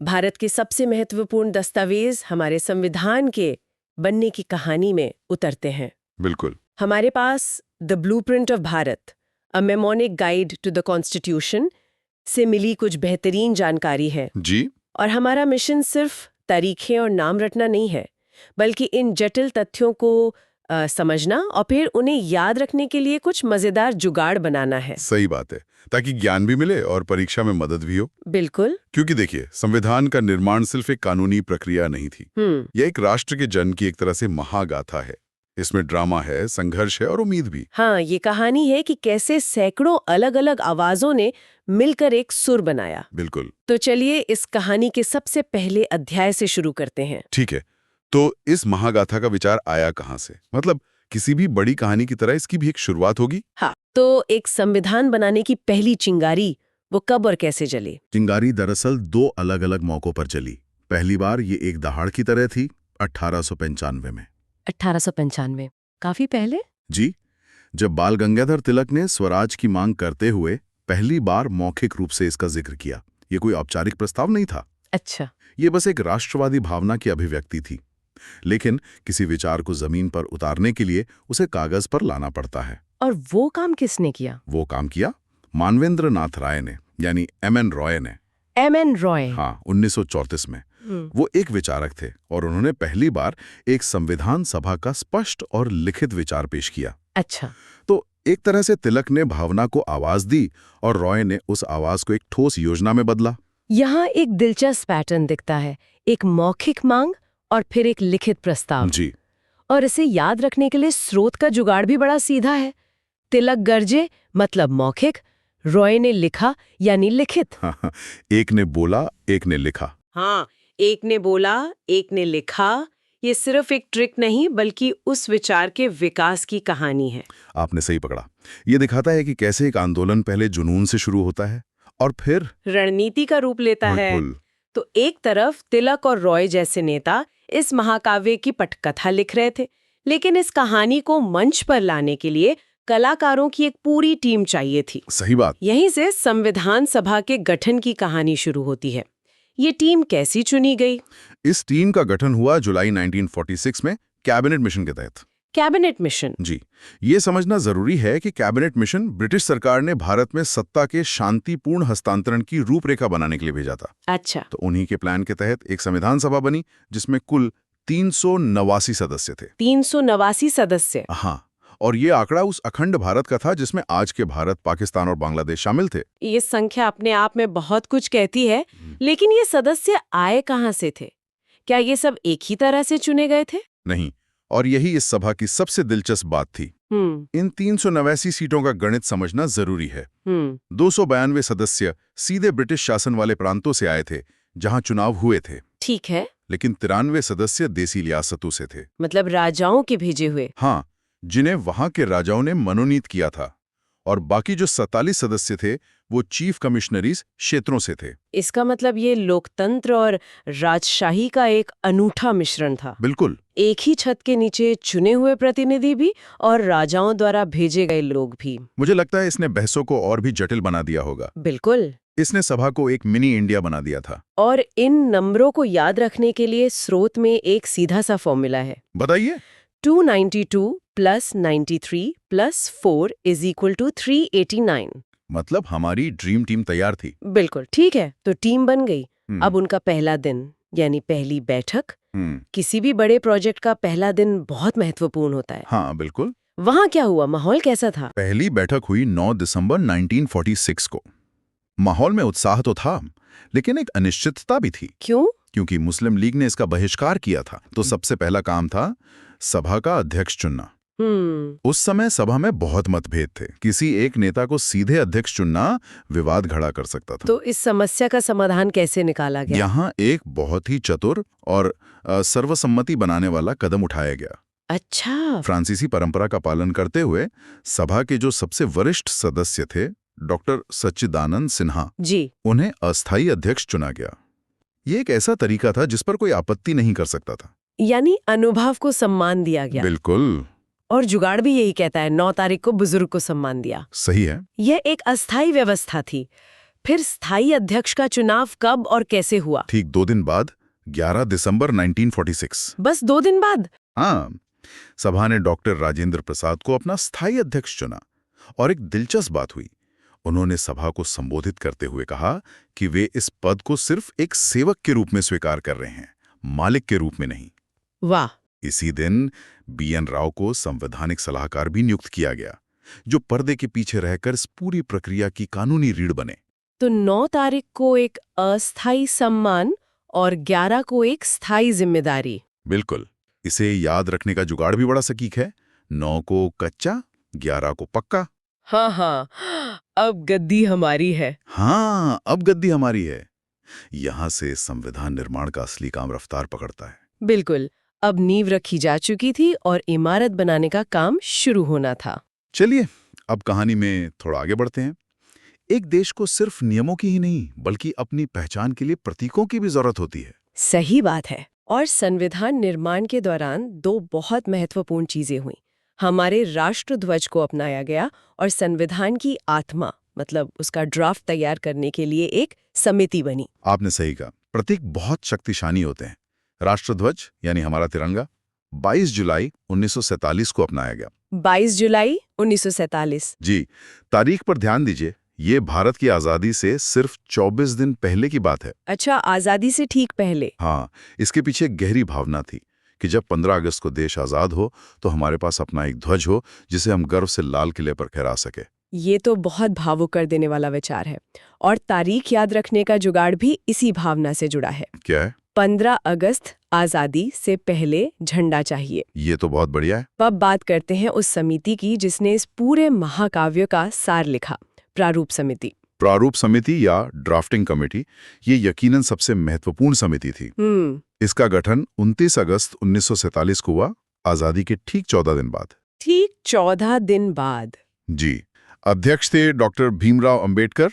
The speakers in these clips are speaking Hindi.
भारत के सबसे महत्वपूर्ण दस्तावेज हमारे संविधान के बनने की कहानी में उतरते हैं। बिल्कुल। हमारे पास the blueprint of Bharat, a mnemonic guide to the constitution से मिली कुछ बेहतरीन जानकारी है। जी। और हमारा मिशन सिर्फ तारीखें और नाम रटना नहीं है, बल्कि इन जटिल तथ्यों को समझना और फिर उन्हें याद रखने के लिए कुछ मजेदार जुगाड़ बनाना है। सही बात है, ताकि ज्ञान भी मिले और परीक्षा में मदद भी हो। बिल्कुल। क्योंकि देखिए, संविधान का निर्माण सिर्फ एक कानूनी प्रक्रिया नहीं थी। यह एक राष्ट्र के जन्म की एक तरह से महागाथा है। इसमें ड्रामा है, संघर्ष है और उम्मीद भी। हाँ, ये कहानी है कि कैसे सैकड़ों अलग अलग आवाजों ने मिलकर एक सुर बनाया। बिल्कुल। तो चलिए इस कहानी के सबसे पहले अध्याय से शुरू करते हैं। ठीक है, तो इस महागाथा का विचार आया कहाँ से? मतलब किसी भी बड़ी कहानी की तरह इसकी भी एक शुरुआत होगी। हाँ, तो एक संविधान बनाने की पहली चिंगारी वो कब और कैसे जली? चिंगारी दरअसल 2 अलग-अलग मौकों पर चली। पहली बार ये एक दहाड़ की तरह थी 1895 में। 1895, काफी पहले? जी, जब बाल गंगाधर तिलक ने स्वराज की मांग करते हुए पहली बार मौखिक रूप से इसका जिक्र किया। ये कोई औपचारिक प्रस्ताव नहीं था। अच्छा। ये बस एक राष्ट्रवादी भावना की अभिव्यक्ति थी। लेकिन किसी विचार को जमीन पर उतारने के लिए उसे कागज पर लाना पड़ता है। और वो काम किसने किया? वो काम किया मानवेंद्र नाथ राय ने, यानी M.N. रॉय ने। M.N. रॉय? हाँ, 1934 में। वो एक विचारक थे और उन्होंने पहली बार एक संविधान सभा का स्पष्ट और लिखित विचार पेश किया। अच्छा। तो एक तरह से तिलक ने भावना को आवाज दी और रॉय ने उस आवाज को एक ठोस योजना में बदला। यहाँ एक दिलचस्प पैटर्न दिखता है, एक मौखिक मांग और फिर एक लिखित प्रस्ताव। जी। और इसे याद रखने के लिए स्रोत का जुगाड़ भी बड़ा सीधा है। तिलक गरजे मतलब मौखिक, रॉय ने लिखा यानी लिखित। हाँ, एक ने बोला, एक ने लिखा। हाँ, एक ने बोला, एक ने लिखा। ये सिर्फ एक ट्रिक नहीं, बल्कि उस विचार के विकास की कहानी है। आपने सही पकड़ा। ये दिखाता है कि कैसे एक आंदोलन पहले जुनून से शुरू होता है और फिर रणनीति का रूप लेता है। बिल्कुल। तो एक तरफ तिलक और रॉय जैसे नेता इस महाकाव्य की पटकथा लिख रहे थे, लेकिन इस कहानी को मंच पर लाने के लिए कलाकारों की एक पूरी टीम चाहिए थी। सही बात। यहीं से संविधान सभा के गठन की कहानी शुरू होती है। ये टीम कैसी चुनी गई? इस टीम का गठन हुआ जुलाई 1946 में कैबिनेट मिशन के तहत। Cabinet mission? जी, ये समझना जरूरी है कि कैबिनेट मिशन ब्रिटिश सरकार ने भारत में सत्ता के शांतिपूर्ण हस्तांतरण की रूपरेखा बनाने के लिए भेजा था। अच्छा। तो उन्हीं के प्लान के तहत एक संविधान सभा बनी जिसमें कुल 389 सदस्य थे। 389 सदस्य? हाँ, और ये आंकड़ा उस अखंड भारत का था जिसमें आज के भारत, पाकिस्तान और बांग्लादेश शामिल थे। ये संख्या अपने आप में बहुत कुछ कहती है, लेकिन ये सदस्य आए कहाँ से थे? क्या ये सब एक ही तरह से चुने गए थे? नहीं, और यही इस सभा की सबसे दिलचस्प बात थी। इन 389 सीटों का गणित समझना जरूरी है। 292 सदस्य सीधे ब्रिटिश शासन वाले प्रांतों से आए थे जहां चुनाव हुए थे। ठीक है। लेकिन 93 सदस्य देसी रियासतों से थे। मतलब राजाओं के भेजे हुए? हाँ, जिन्हें वहां के राजाओं ने मनोनीत किया था। और बाकी जो 47 सदस्य थे वो चीफ कमिश्नरीज क्षेत्रों से थे। इसका मतलब ये लोकतंत्र और राजशाही का एक अनूठा मिश्रण था। बिल्कुल। एक ही छत के नीचे चुने हुए प्रतिनिधि भी और राजाओं द्वारा भेजे गए लोग भी। मुझे लगता है इसने बहसों को और भी जटिल बना दिया होगा। बिल्कुल। इसने सभा को एक मिनी इंडिया बना दिया था। और इन नंबरों को याद रखने के लिए स्रोत में एक सीधा सा फॉर्मूला है। बताइए। 292 + 93 + 4 = 389। मतलब हमारी ड्रीम टीम तैयार थी। बिल्कुल ठीक है, तो टीम बन गई। अब उनका पहला दिन यानी पहली बैठक। किसी भी बड़े प्रोजेक्ट का पहला दिन बहुत महत्वपूर्ण होता है। हाँ बिल्कुल। वहाँ क्या हुआ, माहौल कैसा था? पहली बैठक हुई 9 दिसंबर 1946 को। माहौल में उत्साह तो था, लेकिन एक अनिश्चितता भी थी। क्यों? क्योंकि मुस्लिम लीग ने इसका बहिष्कार किया था। तो सबसे पहला काम था सभा का अध्यक्ष चुनना। उस समय सभा में बहुत मतभेद थे। किसी एक नेता को सीधे अध्यक्ष चुनना विवाद खड़ा कर सकता था। तो इस समस्या का समाधान कैसे निकाला गया? यहाँ एक बहुत ही चतुर और सर्वसम्मति बनाने वाला कदम उठाया गया। अच्छा। फ्रांसीसी परंपरा का पालन करते हुए सभा के जो सबसे वरिष्ठ सदस्य थे, डॉक्टर सच्चिदानंद सिन्हा जी, उन्हें अस्थायी अध्यक्ष चुना गया। ये एक ऐसा तरीका था जिस पर कोई आपत्ति नहीं कर सकता था। यानी अनुभव को सम्मान दिया गया। बिल्कुल। और जुगाड़ भी यही कहता है, 9 तारीख को बुजुर्ग को सम्मान दिया। सही है। यह एक अस्थायी व्यवस्था थी। फिर स्थायी अध्यक्ष का चुनाव कब और कैसे हुआ? ठीक 2 दिन बाद 11 दिसंबर 1946। बस 2 दिन बाद? हाँ, सभा ने डॉक्टर राजेंद्र प्रसाद को अपना स्थायी अध्यक्ष चुना और एक दिलचस्प बात हुई। उन्होंने सभा को संबोधित करते हुए कहा कि वे इस पद को सिर्फ एक सेवक के रूप में स्वीकार कर रहे हैं, मालिक के रूप में नहीं। वाह! इसी दिन BN राव को संवैधानिक सलाहकार भी नियुक्त किया गया, जो पर्दे के पीछे रहकर इस पूरी प्रक्रिया की कानूनी रीढ़ बने। तो 9 तारीख को एक अस्थायी सम्मान और 11 को एक स्थायी जिम्मेदारी। बिल्कुल, इसे याद रखने का जुगाड़ भी बड़ा सटीक है। 9 को कच्चा, 11 को पक्का। हाँ, अब गद्दी हमारी है। हाँ, अब गद्दी हमारी है। यहां से संविधान निर्माण का असली काम रफ्तार पकड़ता है। बिल्कुल, अब नींव रखी जा चुकी थी और इमारत बनाने का काम शुरू होना था। चलिए, अब कहानी में थोड़ा आगे बढ़ते हैं। एक देश को सिर्फ नियमों की ही नहीं, बल्कि अपनी पहचान के लिए प्रतीकों की भी जरूरत होती है। सही बात है। और संविधान निर्माण के दौरान 2 बहुत महत्वपूर्ण चीजें हुई। हमारे राष्ट्रध्वज को अपनाया गया और संविधान की आत्मा, मतलब उसका ड्राफ्ट तैयार करने के लिए एक समिति बनी। आपने सही कहा, प्रतीक बहुत शक्तिशाली होते हैं। राष्ट्रध्वज यानी हमारा तिरंगा 22 जुलाई 1947 को अपनाया गया। 22 जुलाई 1947। जी, तारीख पर ध्यान दीजिए, ये भारत की आज़ादी से सिर्फ 24 दिन पहले की बात है। अच्छा, आज़ादी से ठीक पहले। हाँ, इसके पीछे एक गहरी भावना थी कि जब 15 अगस्त को देश आज़ाद हो तो हमारे पास अपना एक ध्वज हो जिसे हम गर्व से लाल किले पर फहरा सके। ये तो बहुत भावुक कर देने वाला विचार है। और तारीख याद रखने का जुगाड़ भी इसी भावना से जुड़ा है। क्या है? 15 अगस्त आज़ादी से पहले झंडा चाहिए। ये तो बहुत बढ़िया है। अब बात करते हैं उस समिति की जिसने इस पूरे महाकाव्य का सार लिखा, प्रारूप समिति। प्रारूप समिति या ड्राफ्टिंग कमेटी, ये यकीनन सबसे महत्वपूर्ण समिति थी। इसका गठन 29 अगस्त 1947 को हुआ, आज़ादी के ठीक 14 दिन बाद। ठीक 14 दिन बाद। जी, अध्यक्ष थे डॉक्टर भीमराव अंबेडकर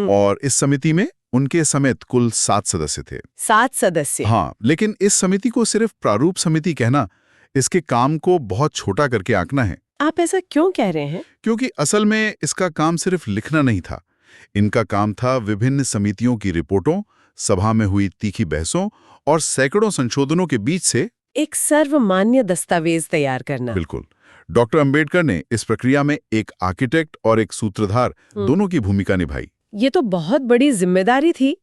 और इस समिति में उनके समेत कुल 7 सदस्य थे। 7 सदस्य? हाँ, लेकिन इस समिति को सिर्फ प्रारूप समिति कहना इसके काम को बहुत छोटा करके आंकना है। आप ऐसा क्यों कह रहे हैं? क्योंकि असल में इसका काम सिर्फ लिखना नहीं था। इनका काम था विभिन्न समितियों की रिपोर्टों, सभा में हुई तीखी बहसों और सैकड़ों संशोधनों के बीच से एक सर्वमान्य दस्तावेज तैयार करना। बिल्कुल। डॉक्टर अंबेडकर ने इस प्रक्रिया में एक आर्किटेक्ट और एक सूत्रधार दोनों की भूमिका निभाई। ये तो बहुत बड़ी जिम्मेदारी थी।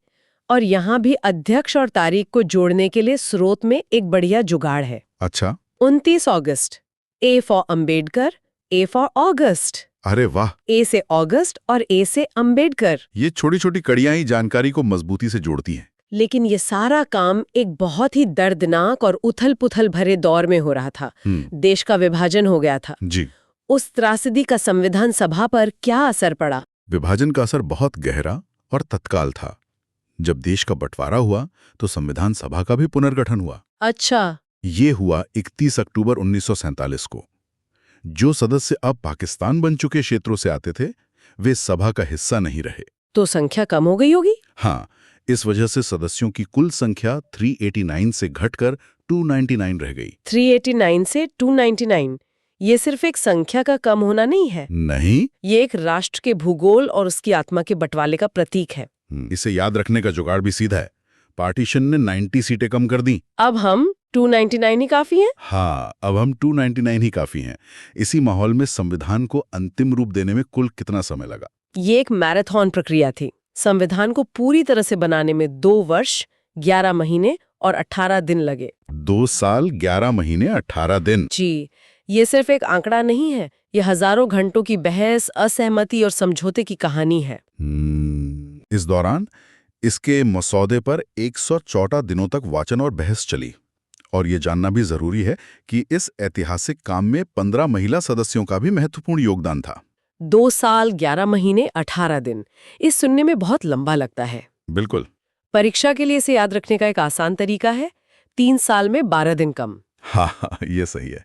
और यहाँ भी अध्यक्ष और तारीख को जोड़ने के लिए स्रोत में एक बढ़िया जुगाड़ है। अच्छा। 29 अगस्त, A for Ambedkar, A for August. अरे वाह! ए से अगस्त और ए से अंबेडकर। ये छोटी छोटी कड़ियां ही जानकारी को मजबूती से जोड़ती हैं। लेकिन ये सारा काम एक बहुत ही दर्दनाक और उथल-पुथल भरे दौर में हो रहा था। देश का विभाजन हो गया था। जी। उस त्रासदी का संविधान सभा पर क्या असर पड़ा? विभाजन का असर बहुत गहरा और तत्काल था। जब देश का बंटवारा हुआ तो संविधान सभा का भी पुनर्गठन हुआ। अच्छा। ये हुआ 31 अक्टूबर 1947 को। जो सदस्य अब पाकिस्तान बन चुके क्षेत्रों से आते थे, वे सभा का हिस्सा नहीं रहे। तो संख्या कम हो गई होगी? हाँ, इस वजह से सदस्यों की कुल संख्या 389 से घटकर 299 रह गई। 389 से 299। ये सिर्फ एक संख्या का कम होना नहीं है। नहीं, ये एक राष्ट्र के भूगोल और उसकी आत्मा के बंटवारे का प्रतीक है। इसे याद रखने का जुगाड़ भी सीधा है। पार्टीशन ने 90 सीटें कम कर दी। अब हम 299 ही काफी हैं? हाँ, अब हम 299 ही काफी हैं। इसी माहौल में संविधान को अंतिम रूप देने में कुल कितना समय लगा? ये एक मैराथन प्रक्रिया थी। संविधान को पूरी तरह से बनाने में 2 वर्ष, 11 महीने और 18 दिन लगे। 2 साल, 11 महीने, 18 दिन। जी, ये सिर्फ एक आंकड़ा नहीं है। ये हजारों घंटों की बहस, असहमति और समझौते की कहानी है। इस दौरान इसके मसौदे पर 114 दिनों तक वाचन और बहस चली। और ये जानना भी जरूरी है कि इस ऐतिहासिक काम में 15 महिला सदस्यों का भी महत्वपूर्ण योगदान था। 2 साल, 11 महीने, 18 दिन। इस सुनने में बहुत लंबा लगता है। बिल्कुल। परीक्षा के लिए इसे याद रखने का एक आसान तरीका है, 3 साल में 12 दिन कम। हाँ, ये सही है।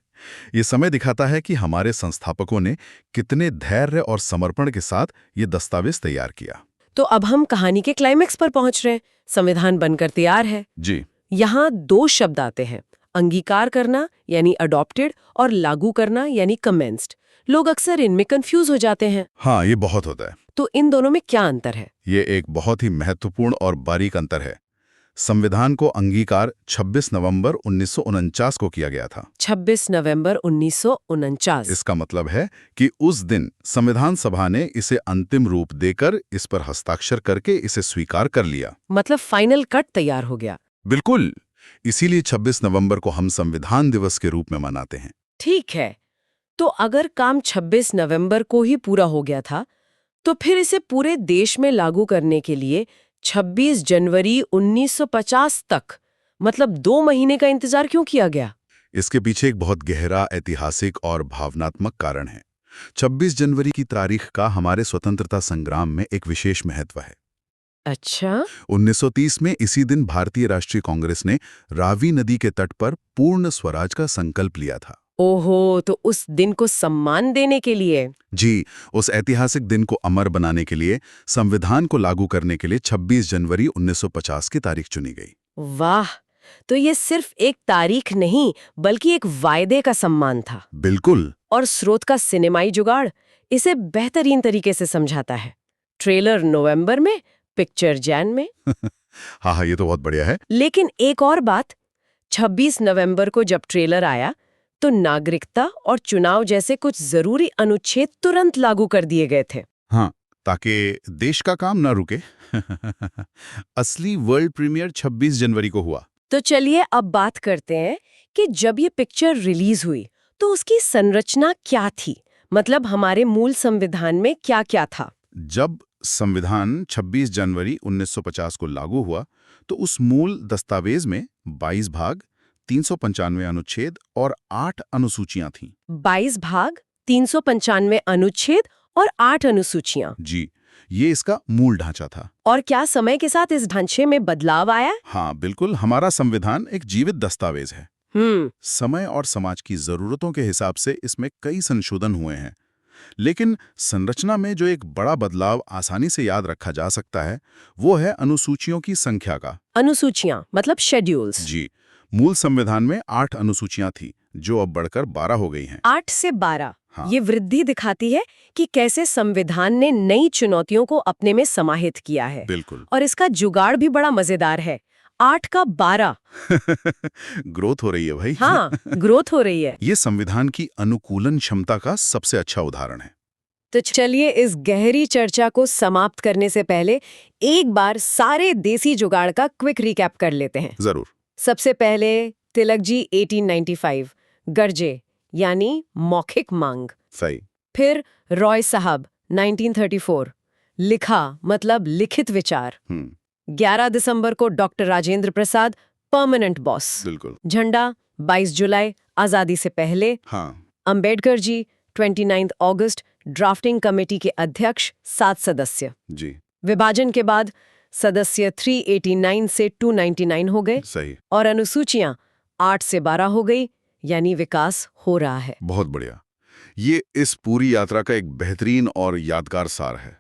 ये समय दिखाता है कि हमारे संस्थापकों ने कितने धैर्य और समर्पण के साथ ये दस्तावेज तैयार किया। तो अब हम कहानी के क्लाइमेक्स पर पहुंच रहे हैं। संविधान बनकर तैयार है। जी। यहाँ 2 शब्द आते हैं, अंगीकार करना यानी अडॉप्टेड और लागू करना यानी कमेंस्ड। लोग अक्सर इनमें कंफ्यूज हो जाते हैं। हाँ, ये बहुत होता है। तो इन दोनों में क्या अंतर है? ये एक बहुत ही महत्वपूर्ण और बारीक अंतर है। संविधान को अंगीकार 26 नवंबर 1949 को किया गया था। 26 नवंबर 1949। इसका मतलब है कि उस दिन संविधान सभा ने इसे अंतिम रूप देकर इस पर हस्ताक्षर करके इसे स्वीकार कर लिया। मतलब फाइनल कट तैयार हो गया। बिल्कुल, इसीलिए 26 नवंबर को हम संविधान दिवस के रूप में मनाते हैं। ठीक है, तो अगर काम 26 नवंबर को ही पूरा हो गया था, तो फिर इसे पूरे देश में लागू करने के लिए 26 जनवरी 1950 तक, मतलब 2 महीने का इंतजार क्यों किया गया? इसके पीछे एक बहुत गहरा ऐतिहासिक और भावनात्मक कारण है। 26 जनवरी की तारीख का हमारे स्वतंत्रता संग्राम में एक विशेष महत्व है। अच्छा। 1930 में इसी दिन भारतीय राष्ट्रीय कांग्रेस ने रावी नदी के तट पर पूर्ण स्वराज का संकल्प लिया था। ओहो, तो उस दिन को सम्मान देने के लिए? जी, उस ऐतिहासिक दिन को अमर बनाने के लिए संविधान को लागू करने के लिए 26 जनवरी 1950 की तारीख चुनी गई। वाह, तो ये सिर्फ एक तारीख नहीं बल्कि एक वायदे का सम्मान था। बिल्कुल। और स्रोत का सिनेमाई जुगाड़ इसे बेहतरीन तरीके से समझाता है। ट्रेलर नवंबर में, पिक्चर जैन में। हाँ, ये तो बहुत बढ़िया है। लेकिन एक और बात, 26 नवंबर को जब ट्रेलर आया तो नागरिकता और चुनाव जैसे कुछ जरूरी अनुच्छेद तुरंत लागू कर दिए गए थे। हाँ, ताकि देश का काम ना रुके। असली वर्ल्ड प्रीमियर 26 जनवरी को हुआ। तो चलिए अब बात करते हैं कि जब ये पिक्चर रिलीज हुई तो उसकी संरचना क्या थी, मतलब हमारे मूल संविधान में क्या-क्या था। जब संविधान 26 जनवरी 1950 को लागू हुआ तो उस मूल दस्तावेज में 22 भाग, 395 अनुच्छेद और 8 अनुसूचियां थीं। 22 भाग, 395 अनुच्छेद और 8 अनुसूचियां। जी, ये इसका मूल ढांचा था। और क्या समय के साथ इस ढांचे में बदलाव आया? हाँ, बिल्कुल। हमारा संविधान एक जीवित दस्तावेज है। समय और समाज की जरूरतों के हिसाब से इसमें कई संशोधन हुए हैं, लेकिन संरचना में जो एक बड़ा बदलाव आसानी से याद रखा जा सकता है वो है अनुसूचियों की संख्या का। अनुसूचियां मतलब शेड्यूल्स। जी, मूल संविधान में 8 अनुसूचियां थी जो अब बढ़कर 12 हो गई हैं। 8 से 12। हाँ। ये वृद्धि दिखाती है कि कैसे संविधान ने नई चुनौतियों को अपने में समाहित किया है। बिल्कुल। और इसका जुगाड़ भी बड़ा मजेदार है। 8 का 12। ग्रोथ हो रही है भाई। हाँ, ग्रोथ हो रही है। ये संविधान की अनुकूलन क्षमता का सबसे अच्छा उदाहरण है। तो चलिए इस गहरी चर्चा को समाप्त करने से पहले एक बार सारे देसी जुगाड़ का क्विक रिकैप कर लेते हैं। जरूर। सबसे पहले तिलक जी 1895, गरजे यानी मौखिक मांग। सही। फिर रॉय साहब 1934, लिखा मतलब लिखित विचार। 11 दिसंबर को doctor Rajendra Prasad, permanent boss. बिल्कुल। झंडा 22 जुलाई, आजादी से पहले। हाँ। अंबेडकर जी 29 अगस्त, ड्राफ्टिंग कमेटी के अध्यक्ष, 7 सदस्य। जी। विभाजन के बाद सदस्य 389 से 299 हो गए। सही। और अनुसूचियां 8 से 12 हो गई, यानी विकास हो रहा है। बहुत बढ़िया। ये इस पूरी यात्रा का एक बेहतरीन और यादगार सार है।